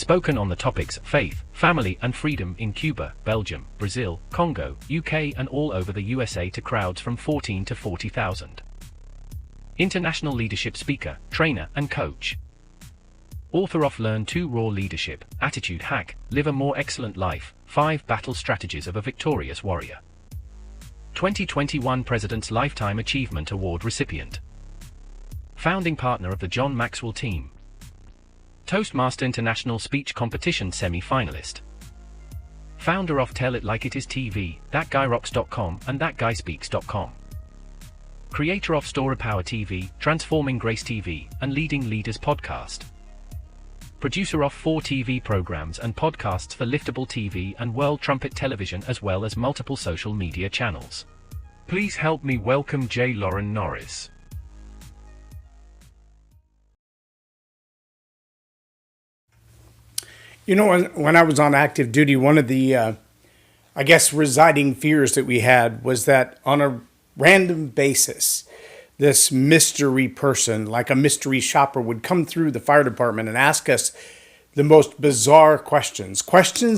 spoken on the topics faith, family and freedom in Cuba, Belgium, Brazil, Congo, UK and all over the USA to crowds from 14 to 40,000. International leadership speaker, trainer and coach. Author of Learn to Raw Leadership, Attitude Hack, Live a More Excellent Life, 5 Battle Strategies of a Victorious Warrior. 2021 President's Lifetime Achievement Award recipient. Founding partner of the John Maxwell team. Toastmaster International Speech Competition semi-finalist. Founder of Tell It Like It Is TV, ThatGuyRocks.com and ThatGuySpeaks.com. Creator of Story Power TV, Transforming Grace TV, and Leading Leaders Podcast. Producer of 4 TV programs and podcasts for Liftable TV and World Trumpet Television as well as multiple social media channels. Please help me welcome J Loren Norris. You know, when I was on active duty, one of the, residing fears that we had was that on a random basis, this mystery person, like a mystery shopper, would come through the fire department and ask us the most bizarre questions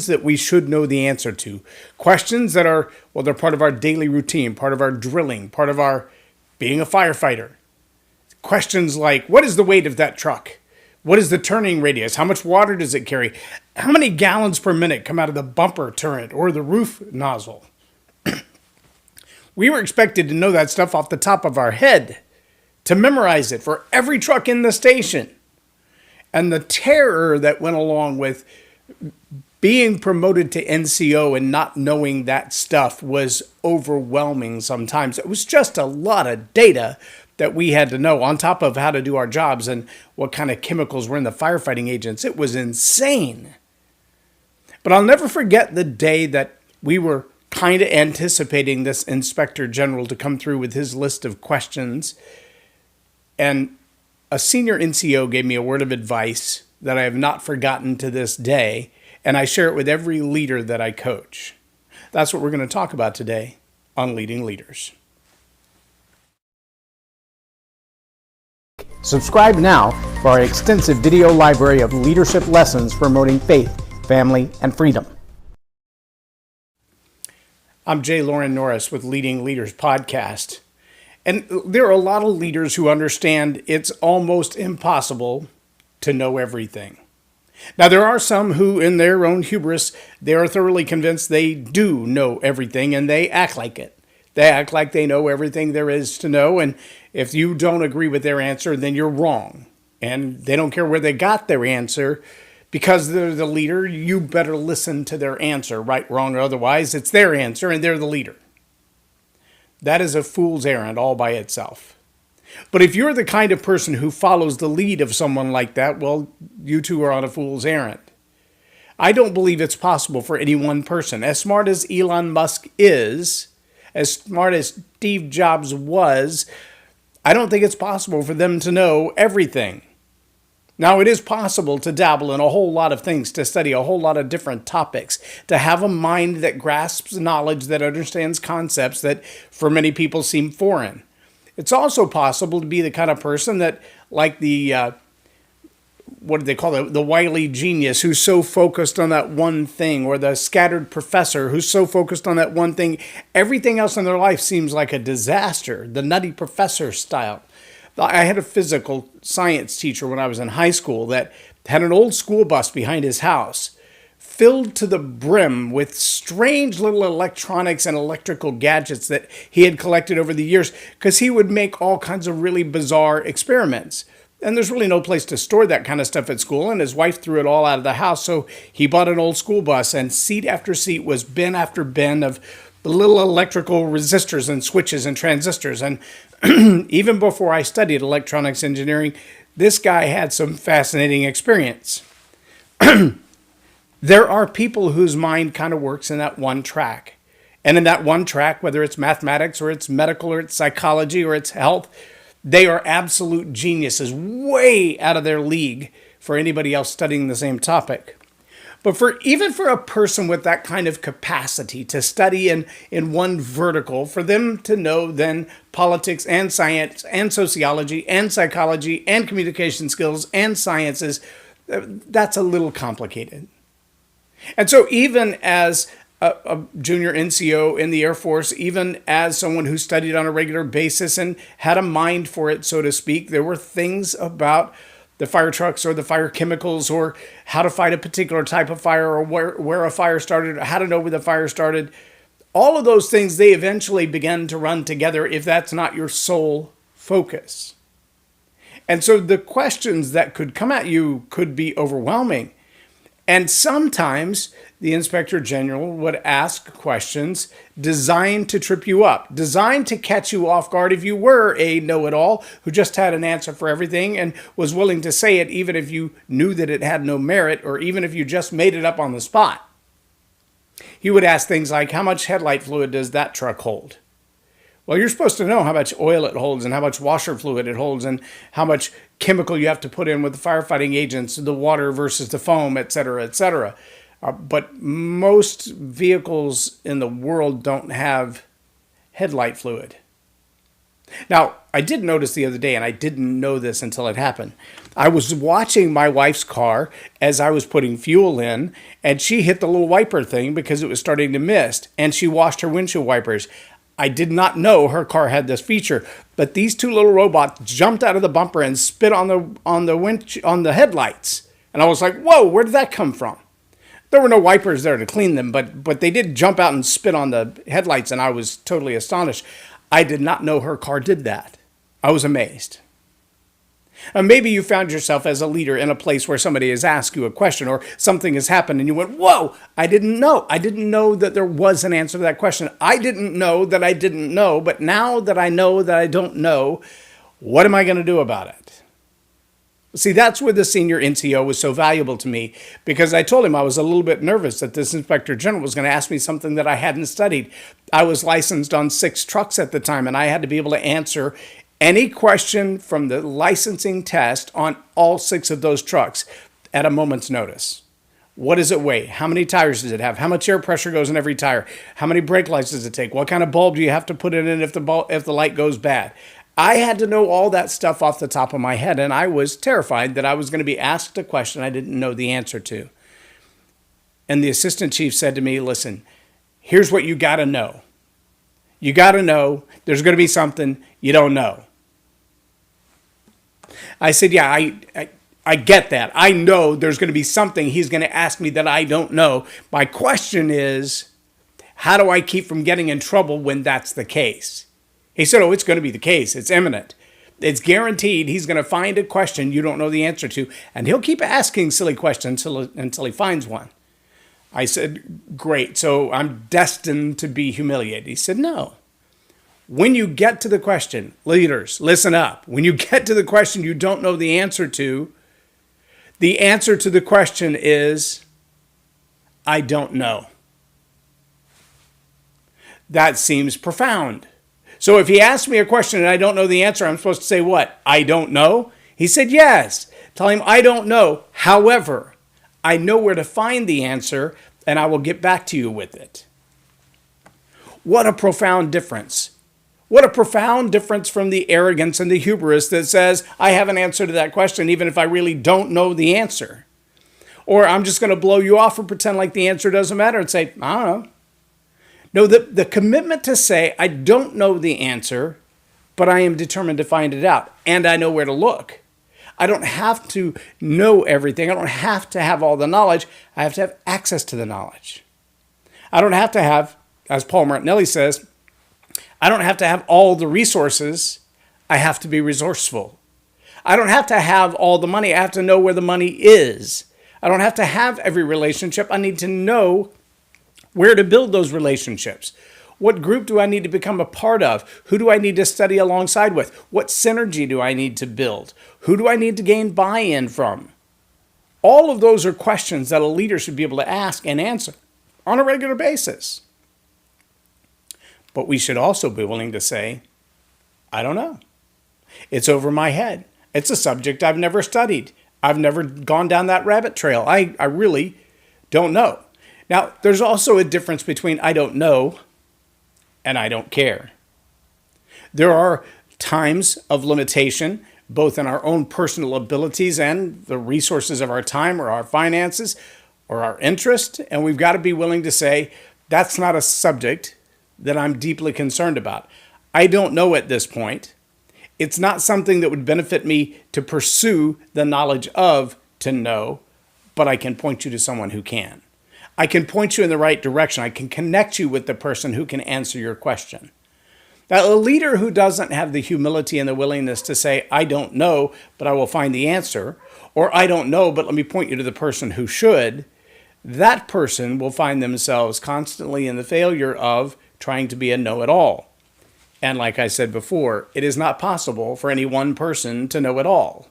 that we should know the answer to, questions that are, well, they're part of our daily routine, part of our drilling, part of our being a firefighter. Questions like, what is the weight of that truck? What is the turning radius? How much water does it carry? How many gallons per minute come out of the bumper turret or the roof nozzle? We were expected to know that stuff off the top of our head, to memorize it for every truck in the station. And the terror that went along with being promoted to NCO and not knowing that stuff was overwhelming sometimes. It was just a lot of data that we had to know on top of how to do our jobs and what kind of chemicals were in the firefighting agents. It was insane. But I'll never forget the day that we were kind of anticipating this inspector general to come through with his list of questions. And a senior NCO gave me a word of advice that I have not forgotten to this day, and I share it with every leader that I coach. That's what we're going to talk about today on Leading Leaders. Subscribe now for our extensive video library of leadership lessons promoting faith, family, and freedom. I'm J Loren Norris with Leading Leaders Podcast. And there are a lot of leaders who understand it's almost impossible to know everything. Now, there are some who, in their own hubris, they are thoroughly convinced they do know everything, and they act like it. They act like they know everything there is to know, and if you don't agree with their answer, then you're wrong. And they don't care where they got their answer. Because they're the leader, you better listen to their answer, right, wrong, or otherwise. It's their answer, and they're the leader. That is a fool's errand all by itself. But if you're the kind of person who follows the lead of someone like that, well, you too are on a fool's errand. I don't believe it's possible for any one person, as smart as Elon Musk is, as smart as Steve Jobs was, I don't think it's possible for them to know everything. Now, it is possible to dabble in a whole lot of things, to study a whole lot of different topics, to have a mind that grasps knowledge, that understands concepts that for many people seem foreign. It's also possible to be the kind of person that, like the, what do they call it, the wily genius who's so focused on that one thing, or the scattered professor who's so focused on that one thing, everything else in their life seems like a disaster, the nutty professor style. I had a physical science teacher when I was in high school that had an old school bus behind his house filled to the brim with strange little electronics and electrical gadgets that he had collected over the years because he would make all kinds of really bizarre experiments. And there's really no place to store that kind of stuff at school, and his wife threw it all out of the house, so he bought an old school bus, and seat after seat was bin after bin of the little electrical resistors and switches and transistors. And even before I studied electronics engineering, this guy had some fascinating experience. There are people whose mind kind of works in that one track. And in that one track, whether it's mathematics or it's medical or it's psychology or it's health, they are absolute geniuses, way out of their league for anybody else studying the same topic. But even for a person with that kind of capacity to study in one vertical, for them to know then politics and science and sociology and psychology and communication skills and sciences, That's a little complicated. And so even as a junior NCO in the Air Force, even as someone who studied on a regular basis and had a mind for it, so to speak, there were things about the fire trucks or the fire chemicals or how to fight a particular type of fire or where a fire started, or how to know where the fire started. All of those things, they eventually begin to run together if that's not your sole focus. And so the questions that could come at you could be overwhelming. And sometimes the Inspector General would ask questions designed to trip you up, designed to catch you off guard if you were a know-it-all who just had an answer for everything and was willing to say it even if you knew that it had no merit or even if you just made it up on the spot. He would ask things like, how much headlight fluid does that truck hold? Well, you're supposed to know how much oil it holds and how much washer fluid it holds and how much chemical you have to put in with the firefighting agents, the water versus the foam, et cetera, et cetera. But most vehicles in the world don't have headlight fluid. Now, I did notice the other day, and I didn't know this until it happened. I was watching my wife's car as I was putting fuel in, and she hit the little wiper thing because it was starting to mist, and she washed her windshield wipers. I did not know her car had this feature, but these two little robots jumped out of the bumper and spit on the headlights. And I was like, whoa, where did that come from? There were no wipers there to clean them, but they did jump out and spit on the headlights, and I was totally astonished. I did not know her car did that. I was amazed. And maybe you found yourself as a leader in a place where somebody has asked you a question or something has happened and you went, whoa, I didn't know. I didn't know that there was an answer to that question. I didn't know that I didn't know, but now that I know that I don't know, what am I going to do about it? See, that's where the senior NCO was so valuable to me because I told him I was a little bit nervous that this Inspector General was going to ask me something that I hadn't studied. I was licensed on 6 trucks at the time, and I had to be able to answer any question from the licensing test on all 6 of those trucks at a moment's notice. What does it weigh? How many tires does it have? How much air pressure goes in every tire? How many brake lights does it take? What kind of bulb do you have to put in if the light goes bad? I had to know all that stuff off the top of my head, and I was terrified that I was going to be asked a question I didn't know the answer to. And the assistant chief said to me, listen, here's what you got to know. You got to know there's going to be something you don't know. I said, yeah, I get that. I know there's going to be something he's going to ask me that I don't know. My question is, how do I keep from getting in trouble when that's the case? He said, oh, it's going to be the case. It's imminent. It's guaranteed he's going to find a question you don't know the answer to, and he'll keep asking silly questions until he finds one. I said, great, so I'm destined to be humiliated. He said, no. When you get to the question, leaders, listen up. When you get to the question you don't know the answer to the question is, I don't know. That seems profound. So if he asks me a question and I don't know the answer, I'm supposed to say what? I don't know? He said, yes. Tell him, I don't know. However, I know where to find the answer and I will get back to you with it. What a profound difference. What a profound difference from the arrogance and the hubris that says, I have an answer to that question, even if I really don't know the answer. Or I'm just going to blow you off and pretend like the answer doesn't matter and say, I don't know. No, the commitment to say, I don't know the answer, but I am determined to find it out, and I know where to look. I don't have to know everything. I don't have to have all the knowledge. I have to have access to the knowledge. I don't have to have, as Paul Martinelli says, I don't have to have all the resources. I have to be resourceful. I don't have to have all the money. I have to know where the money is. I don't have to have every relationship. I need to know where to build those relationships. What group do I need to become a part of? Who do I need to study alongside with? What synergy do I need to build? Who do I need to gain buy-in from? All of those are questions that a leader should be able to ask and answer on a regular basis. But we should also be willing to say, I don't know. It's over my head. It's a subject I've never studied. I've never gone down that rabbit trail. I really don't know. Now, there's also a difference between I don't know and I don't care. There are times of limitation both in our own personal abilities and the resources of our time or our finances or our interest. And we've got to be willing to say, that's not a subject that I'm deeply concerned about. I don't know at this point. It's not something that would benefit me to pursue the knowledge of to know, but I can point you to someone who can. I can point you in the right direction. I can connect you with the person who can answer your question. Now, a leader who doesn't have the humility and the willingness to say, I don't know, but I will find the answer, or I don't know, but let me point you to the person who should, that person will find themselves constantly in the failure of trying to be a know-it-all. And like I said before, it is not possible for any one person to know it all.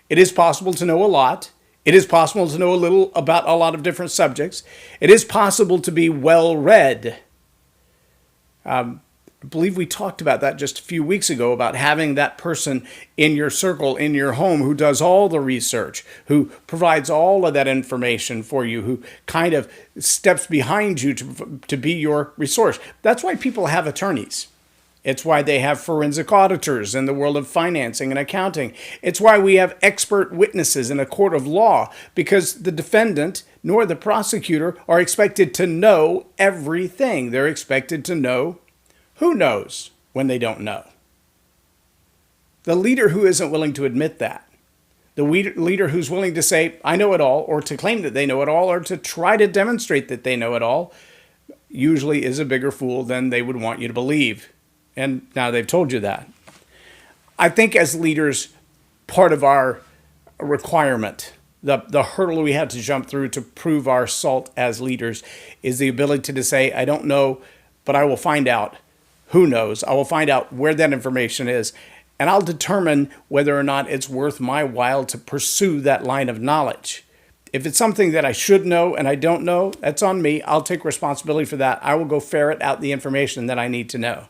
It is possible to know a lot. It is possible to know a little about a lot of different subjects. It is possible to be well-read. I believe we talked about that just a few weeks ago, about having that person in your circle, in your home, who does all the research, who provides all of that information for you, who kind of steps behind you to be your resource. That's why people have attorneys. It's why they have forensic auditors in the world of financing and accounting. It's why we have expert witnesses in a court of law, because the defendant nor the prosecutor are expected to know everything. They're expected to know who knows when they don't know. The leader who isn't willing to admit that, the leader who's willing to say, I know it all, or to claim that they know it all, or to try to demonstrate that they know it all, usually is a bigger fool than they would want you to believe. And now they've told you that. I think as leaders, part of our requirement, the hurdle we have to jump through to prove our salt as leaders, is the ability to say, I don't know, but I will find out who knows. I will find out where that information is, and I'll determine whether or not it's worth my while to pursue that line of knowledge. If it's something that I should know and I don't know, that's on me. I'll take responsibility for that. I will go ferret out the information that I need to know.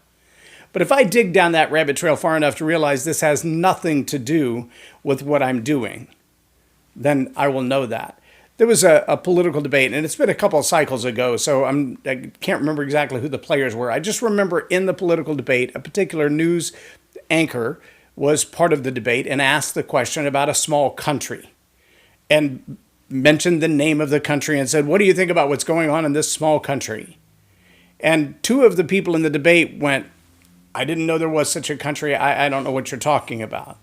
But if I dig down that rabbit trail far enough to realize this has nothing to do with what I'm doing, then I will know that. There was a political debate, and it's been a couple of cycles ago, so I can't remember exactly who the players were. I just remember in the political debate, a particular news anchor was part of the debate and asked the question about a small country and mentioned the name of the country and said, what do you think about what's going on in this small country? And two of the people in the debate went, I didn't know there was such a country. I don't know what you're talking about.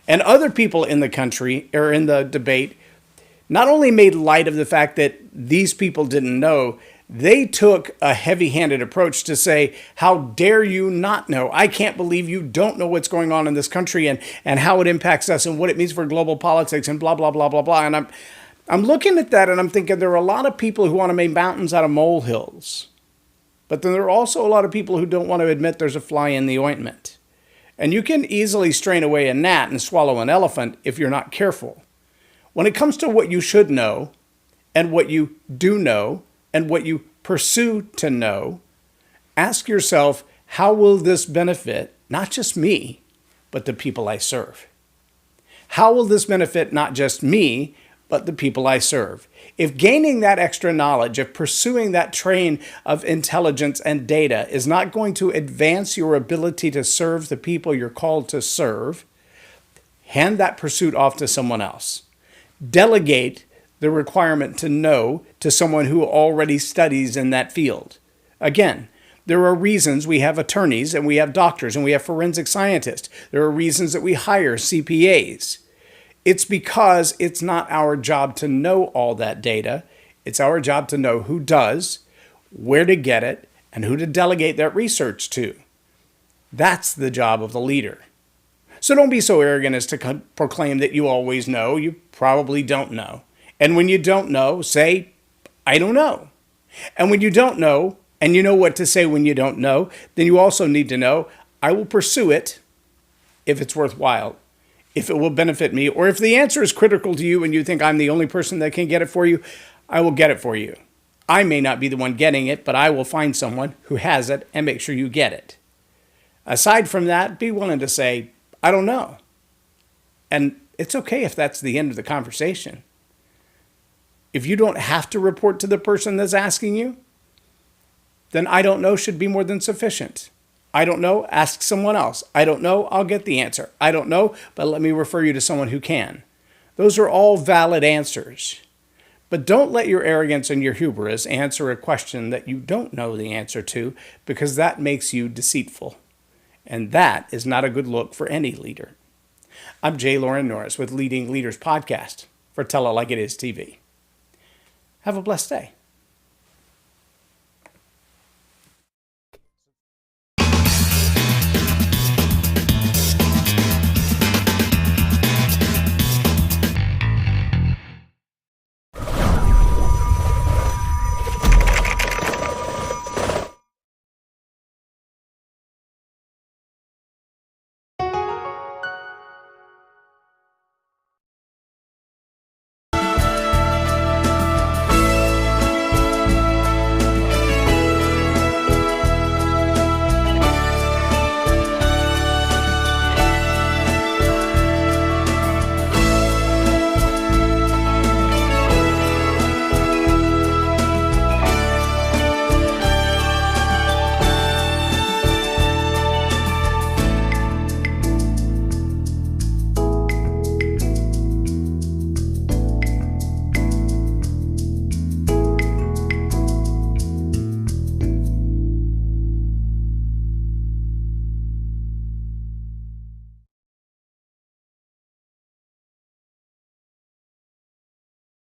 And other people in the country, or in the debate, not only made light of the fact that these people didn't know, they took a heavy-handed approach to say, how dare you not know? I can't believe you don't know what's going on in this country and how it impacts us and what it means for global politics and blah, blah, blah, blah, blah. And I'm looking at that and I'm thinking there are a lot of people who want to make mountains out of molehills. But then there are also a lot of people who don't want to admit there's a fly in the ointment. And you can easily strain away a gnat and swallow an elephant if you're not careful. When it comes to what you should know, and what you do know, and what you pursue to know, ask yourself, how will this benefit not just me, but the people I serve? How will this benefit not just me, but the people I serve? If gaining that extra knowledge, if pursuing that train of intelligence and data is not going to advance your ability to serve the people you're called to serve, hand that pursuit off to someone else. Delegate the requirement to know to someone who already studies in that field. Again, there are reasons we have attorneys and we have doctors and we have forensic scientists. There are reasons that we hire CPAs. It's because it's not our job to know all that data. It's our job to know who does, where to get it, and who to delegate that research to. That's the job of the leader. So don't be so arrogant as to proclaim that you always know. You probably don't know. And when you don't know, say, I don't know. And when you don't know, and you know what to say when you don't know, then you also need to know, I will pursue it if it's worthwhile, if it will benefit me, or if the answer is critical to you and you think I'm the only person that can get it for you, I will get it for you. I may not be the one getting it, but I will find someone who has it and make sure you get it. Aside from that, be willing to say, I don't know. And it's okay if that's the end of the conversation. If you don't have to report to the person that's asking you, then I don't know should be more than sufficient. I don't know, ask someone else. I don't know, I'll get the answer. I don't know, but let me refer you to someone who can. Those are all valid answers. But don't let your arrogance and your hubris answer a question that you don't know the answer to, because that makes you deceitful. And that is not a good look for any leader. I'm J Loren Norris with Leading Leaders Podcast for Tell It Like It Is TV. Have a blessed day.